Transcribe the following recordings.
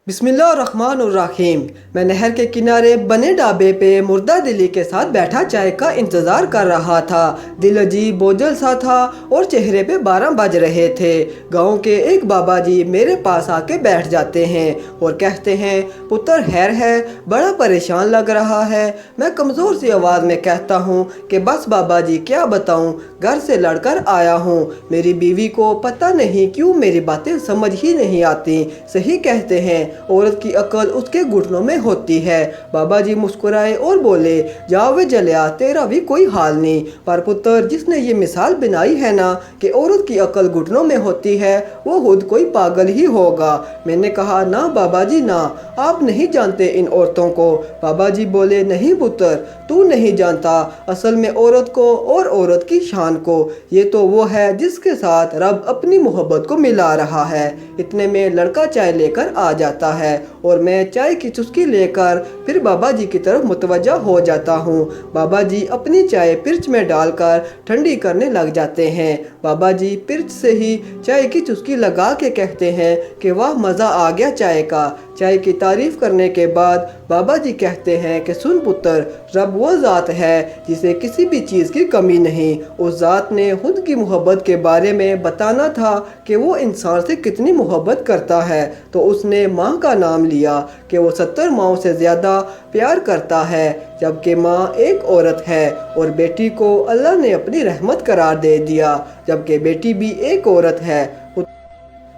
बिस्मिल्लाहिर्रहमानिर्रहीम। मैं नहर के किनारे बने ढाबे पे मुर्दा दिली के साथ बैठा चाय का इंतज़ार कर रहा था। दिल अजीब बोझल सा था और चेहरे पे 12 बज रहे थे। गांव के एक बाबा जी मेरे पास आके बैठ जाते हैं और कहते हैं, पुत्र खैर है, बड़ा परेशान लग रहा है। मैं कमज़ोर सी आवाज़ में कहता हूँ कि बस बाबा जी क्या बताऊँ, घर से लड़कर आया हूँ। मेरी बीवी को पता नहीं क्यों मेरी बातें समझ ही नहीं आती। सही कहते हैं, औरत की अकल उसके घुटनों में होती है। बाबा जी मुस्कुराए और बोले, जाओ वे जलिया, तेरा भी कोई हाल नहीं। पर पुत्र, जिसने ये मिसाल बनाई है ना कि औरत की अकल घुटनों में होती है, वो खुद कोई पागल ही होगा। मैंने कहा, ना बाबा जी ना, आप नहीं जानते इन औरतों को। बाबा जी बोले, नहीं पुत्र, तू नहीं जानता असल में औरत को और औरत की शान को। ये तो वो है जिसके साथ रब अपनी मोहब्बत को मिला रहा है। इतने में लड़का चाय लेकर आ जाता है और मैं चाय की चुस्की लेकर फिर बाबा जी की तरफ मुतवज्जा हो जाता हूँ। बाबा जी अपनी चाय पिर्च में डालकर ठंडी करने लग जाते हैं। बाबा जी पिर्च से ही चाय की चुस्की लगा के कहते हैं कि वाह, मज़ा आ गया चाय का। चाय की तारीफ़ करने के बाद बाबा जी कहते हैं कि सुन पुत्र, रब वो ज़ात है जिसे किसी भी चीज़ की कमी नहीं। उस ज़ात ने खुद की मोहब्बत के बारे में बताना था कि वो इंसान से कितनी मोहब्बत करता है, तो उसने माँ का नाम लिया कि वो 70 माँओं से ज़्यादा प्यार करता है। जबकि माँ एक औरत है और बेटी को अल्लाह ने अपनी रहमत करार दे दिया, जबकि बेटी भी एक औरत है।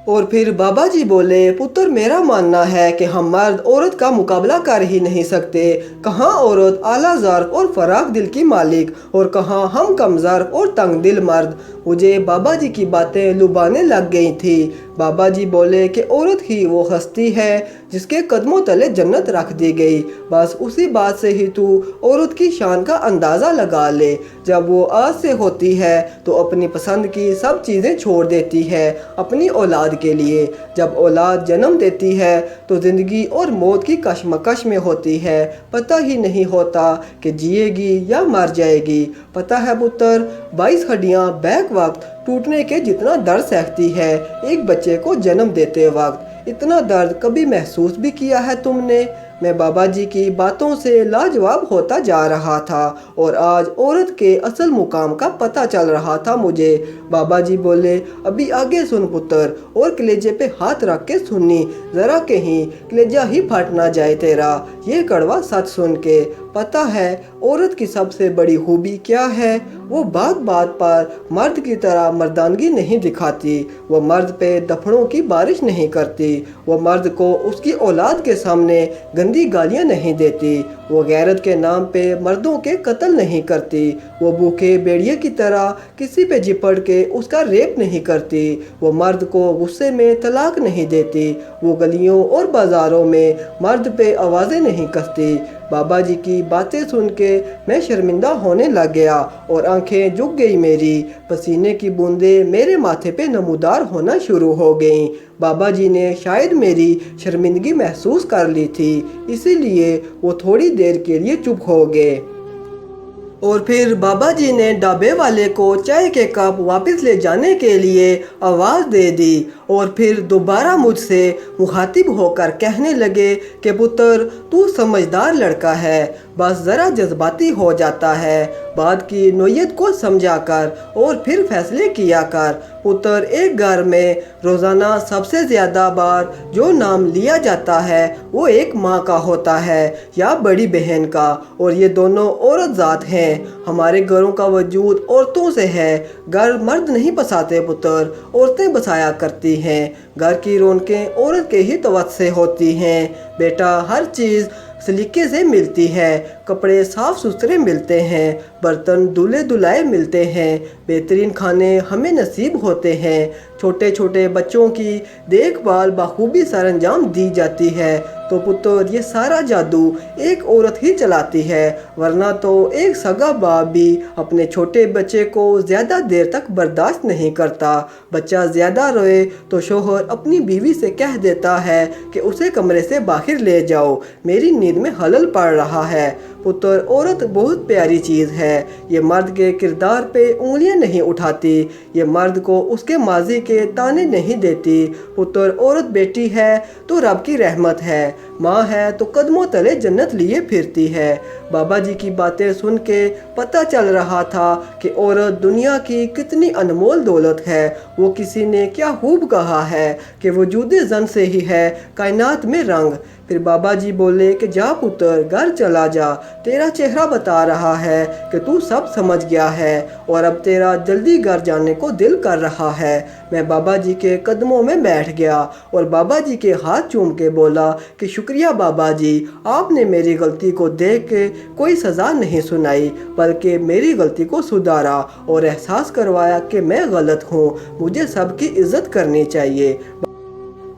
और फिर बाबा जी बोले, पुत्र मेरा मानना है कि हम मर्द औरत का मुकाबला कर ही नहीं सकते। कहाँ औरत आला ज़र्फ़ और फराख दिल की मालिक, और कहाँ हम कम ज़र्फ़ और तंग दिल मर्द। मुझे बाबा जी की बातें लुभाने लग गई थी। बाबा जी बोले कि औरत ही वो हस्ती है जिसके कदमों तले जन्नत रख दी गई। बस उसी बात से ही तू औरत की शान का अंदाज़ा लगा ले। जब वो आज से होती है तो अपनी पसंद की सब चीज़ें छोड़ देती है अपनी औलाद के लिए। जब औलाद जन्म देती है तो ज़िंदगी और मौत की कशमकश में होती है। पता ही नहीं होता कि जिएगी या मर जाएगी। पता है पुत्र, 22 हड्डियाँ बैक वक्त टूटने के जितना दर्द सहती है एक बच्चे को जन्म देते वक्त, इतना दर्द कभी महसूस भी किया है तुमने? मैं बाबा जी की बातों से लाजवाब होता जा रहा था और आज औरत के असल मुकाम का पता चल रहा था मुझे। बाबा जी बोले, अभी आगे सुन पुत्र, और कलेजे पे हाथ रख के सुननी, ज़रा कहीं कलेजा ही फट ना जाए तेरा ये कड़वा सच सुन के। पता है औरत की सबसे बड़ी खूबी क्या है? वो बात बात पर मर्द की तरह मर्दानगी नहीं दिखाती। वो मर्द पे दफड़ों की बारिश नहीं करती। वो मर्द को उसकी औलाद के सामने गंदी गालियाँ नहीं देती। वो गैरत के नाम पे मर्दों के कत्ल नहीं करती। वो भूखे भेड़िए की तरह किसी पे झिपड़ के उसका रेप नहीं करती। वो मर्द को गुस्से में तलाक नहीं देती। वो गलियों और बाज़ारों में मर्द पे आवाज़ें नहीं कसती। बाबा जी की बातें सुन के मैं शर्मिंदा होने लग गया और आंखें झुक गई मेरी। पसीने की बूंदें मेरे माथे पे नमूदार होना शुरू हो गईं। बाबा जी ने शायद मेरी शर्मिंदगी महसूस कर ली थी, इसीलिए वो थोड़ी देर के लिए चुप हो गए। और फिर बाबा जी ने ढाबे वाले को चाय के कप वापस ले जाने के लिए आवाज़ दे दी और फिर दोबारा मुझसे मुखातिब होकर कहने लगे कि पुत्र, तू समझदार लड़का है, बस ज़रा जज्बाती हो जाता है। बात की नोयत को समझा कर और फिर फैसले किया कर। पुत्र, एक घर में रोज़ाना सबसे ज़्यादा बार जो नाम लिया जाता है वो एक माँ का होता है या बड़ी बहन का, और ये दोनों औरत ज़ात हैं। हमारे घरों का वजूद औरतों से है। घर मर्द नहीं बसाते पुत्र, औरतें बसाया करती हैं। घर की रौनकें औरत के ही तवज्जो से होती हैं। बेटा, हर चीज़ सलीके से मिलती है। कपड़े साफ़ सुथरे मिलते हैं, बर्तन धुले धुलाए मिलते हैं, बेहतरीन खाने हमें नसीब होते हैं, छोटे छोटे बच्चों की देखभाल बखूबी सरंजाम दी जाती है। तो पुत्र, ये सारा जादू एक औरत ही चलाती है, वरना तो एक सगा बाप भी अपने छोटे बच्चे को ज़्यादा देर तक बर्दाश्त नहीं करता। बच्चा ज़्यादा रोए तो शोहर अपनी बीवी से कह देता है कि उसे कमरे से बाहर ले जाओ, मेरी नींद में खलल पड़ रहा है। पुत्र, औरत बहुत प्यारी चीज़ है। ये मर्द के किरदार पे उंगलियां नहीं उठाती, ये मर्द को उसके माजी के ताने नहीं देती। पुत्र, औरत बेटी है तो रब की रहमत है, माँ है तो कदमों तले जन्नत लिए फिरती है। बाबा जी की बातें सुन के पता चल रहा था कि औरत दुनिया की कितनी अनमोल दौलत है। वो किसी ने क्या खूब कहा है कि वजूदे जन से ही है कायनात में रंग। फिर बाबा जी बोले कि जा पुत्र, घर चला जा, तेरा चेहरा बता रहा है कि तू सब समझ गया है और अब तेरा जल्दी घर जाने को दिल कर रहा है। मैं बाबा जी के कदमों में बैठ गया और बाबा जी के हाथ चूम के बोला कि शुक्रिया बाबा जी, आपने मेरी गलती को देख के कोई सज़ा नहीं सुनाई, बल्कि मेरी गलती को सुधारा और एहसास करवाया कि मैं गलत हूँ, मुझे सबकी इज्जत करनी चाहिए।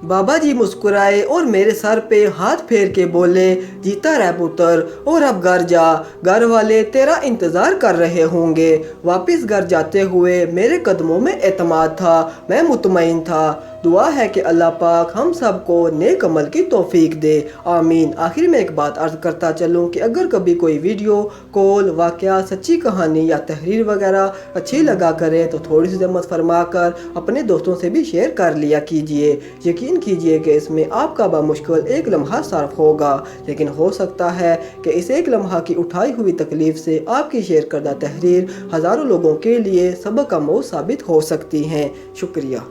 बाबा जी मुस्कुराए और मेरे सर पे हाथ फेर के बोले, जीता रह पुत्र, और अब घर जा, घर वाले तेरा इंतज़ार कर रहे होंगे। वापस घर जाते हुए मेरे कदमों में एतमाद था, मैं मुतमईन था। दुआ है कि अल्लाह पाक हम सबको नेक अमल की तौफीक दे, आमीन। आखिर में एक बात अर्ज़ करता चलूँ कि अगर कभी कोई वीडियो, कॉल, वाक़या, सच्ची कहानी या तहरीर वगैरह अच्छी लगा करे तो थोड़ी सी जहमत फरमा कर अपने दोस्तों से भी शेयर कर लिया कीजिए। यकीन कीजिए कि इसमें आपका बामुश्किल एक लम्हा सर्फ होगा, लेकिन हो सकता है कि इस एक लम्हा की उठाई हुई तकलीफ़ से आपकी शेयर करदा तहरीर हज़ारों लोगों के लिए सबक आमोज़ साबित हो सकती हैं। शुक्रिया।